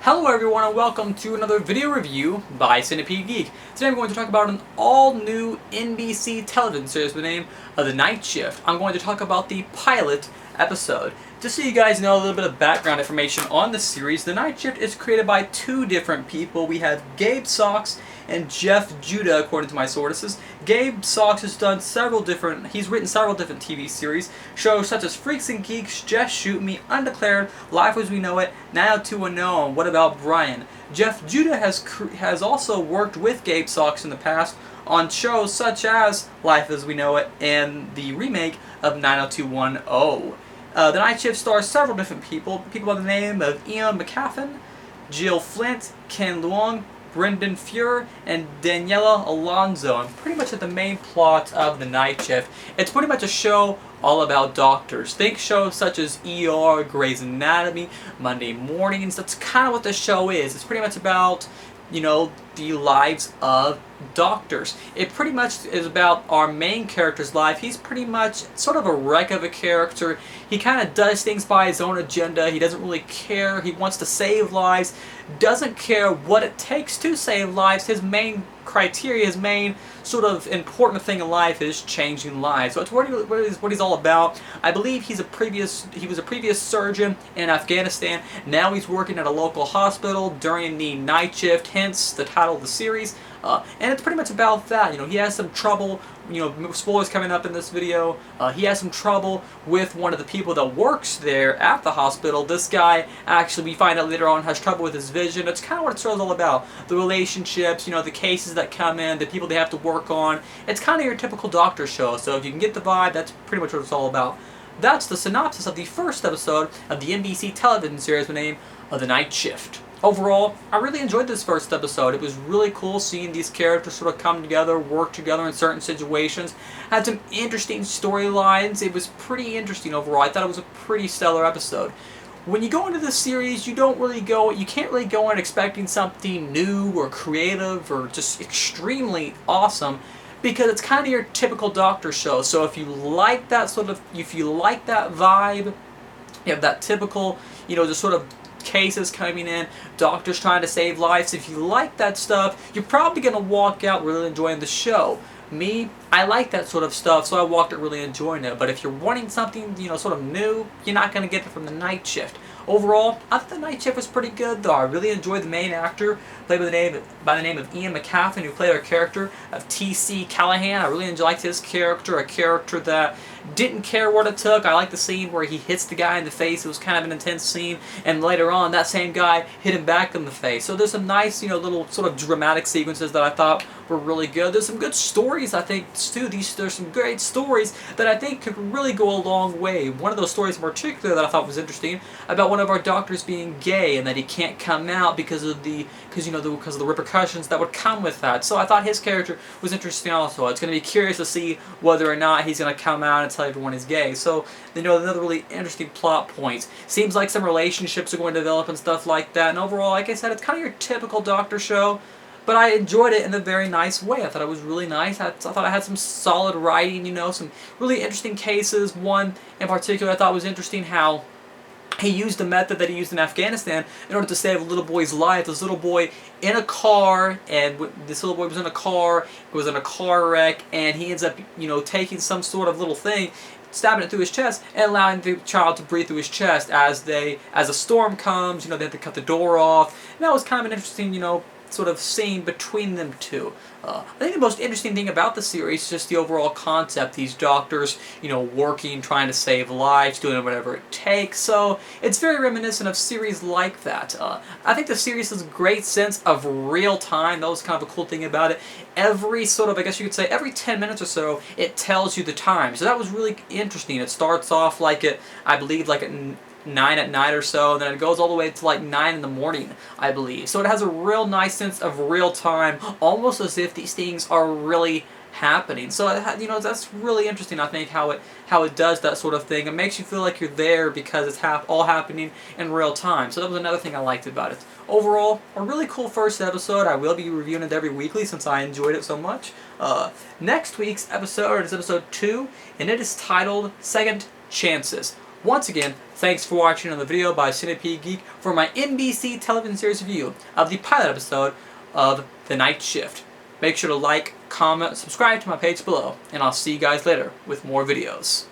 Hello everyone and welcome to another video review by Centipede Geek. Today I'm going to talk about an all-new NBC television series with the name of The Night Shift. I'm going to talk about the pilot episode. Just so you guys know a little bit of background information on the series, The Night Shift is created by two different people. We have Gabe Saux and Jeff Judah, according to my sources. Gabe Saux has he's written several different TV series, shows such as Freaks and Geeks, Just Shoot Me, Undeclared, Life as We Know It, 90210, and What About Brian. Jeff Judah has also worked with Gabe Saux in the past on shows such as Life as We Know It and the remake of 90210. The Night Shift stars several different people by the name of Ian McCaffin, Jill Flint, Ken Leung, Brendan Fuhr, and Daniela Alonso. And pretty much at the main plot of The Night Shift, it's pretty much a show all about doctors. Think shows such as ER, Grey's Anatomy, Monday Mornings. That's kind of what the show is. It's pretty much about, the lives of doctors. It pretty much is about our main character's life. He's pretty much sort of a wreck of a character. He kind of does things by his own agenda. He doesn't really care. He wants to save lives. Doesn't care what it takes to save lives. His main criteria, his main sort of important thing in life is changing lives. So it's what he's all about. I believe he was a previous surgeon in Afghanistan. Now he's working at a local hospital during the night shift, hence the title of the series. And it's pretty much about that. He has some trouble, spoilers coming up in this video. He has some trouble with one of the people that works there at the hospital. This guy, actually, we find out later on, has trouble with his vision. That's kind of what the show's all about. The relationships, the cases that come in, the people they have to work on. It's kind of your typical doctor show. So if you can get the vibe, that's pretty much what it's all about. That's the synopsis of the first episode of the NBC television series with the name of The Night Shift. Overall, I really enjoyed this first episode. It was really cool seeing these characters sort of come together, work together in certain situations. Had some interesting storylines. It was pretty interesting overall. I thought it was a pretty stellar episode. When you go into this series, you can't really go in expecting something new or creative or just extremely awesome, because it's kind of your typical doctor show. So if you like that vibe, you have that typical, just sort of cases coming in, doctors trying to save lives. If you like that stuff, you're probably going to walk out really enjoying the show. Me, I like that sort of stuff, so I walked out really enjoying it. But if you're wanting something, sort of new, you're not going to get it from The Night Shift. Overall, I thought The Night Shift was pretty good, though. I really enjoyed the main actor, played by the name of Ian McCaffin, who played our character of T.C. Callahan. I really liked his character, a character that didn't care what it took. I liked the scene where he hits the guy in the face. It was kind of an intense scene, and later on, that same guy hit him back in the face. So there's some nice, little sort of dramatic sequences that I thought were really good. There's some good stories, I think, too. There's some great stories that I think could really go a long way. One of those stories in particular that I thought was interesting, about one of our doctors being gay and that he can't come out because of the repercussions that would come with that. So I thought his character was interesting also. It's going to be curious to see whether or not he's going to come out and tell everyone he's gay. So, another really interesting plot point. Seems like some relationships are going to develop and stuff like that. And overall, like I said, it's kind of your typical doctor show. But I enjoyed it in a very nice way. I thought it was really nice. I thought I had some solid writing, some really interesting cases. One in particular I thought was interesting, how he used the method that he used in Afghanistan in order to save a little boy's life. This little boy in a car, and this little boy was in a car, was in a car wreck, and he ends up, taking some sort of little thing, stabbing it through his chest, and allowing the child to breathe through his chest as a storm comes. They have to cut the door off. And that was kind of an interesting, sort of scene between them two. I think the most interesting thing about the series is just the overall concept. These doctors, working, trying to save lives, doing whatever it takes. So it's very reminiscent of series like that. I think the series has a great sense of real time. That was kind of a cool thing about it. Every sort of, I guess you could say, every 10 minutes or so, it tells you the time. So that was really interesting. It starts off I believe at 9 at night or so, and then it goes all the way to 9 in the morning, I believe. So it has a real nice sense of real time, almost as if these things are really happening. So that's really interesting. I think how it does that sort of thing. It makes you feel like you're there because it's all happening in real time. So that was another thing I liked about it. Overall, a really cool first episode. I will be reviewing it every weekly since I enjoyed it so much. Next week's episode is episode 2, and it is titled Second Chances. Once again, thanks for watching another video by Centipede Geek for my NBC television series review of the pilot episode of The Night Shift. Make sure to like, comment, subscribe to my page below, and I'll see you guys later with more videos.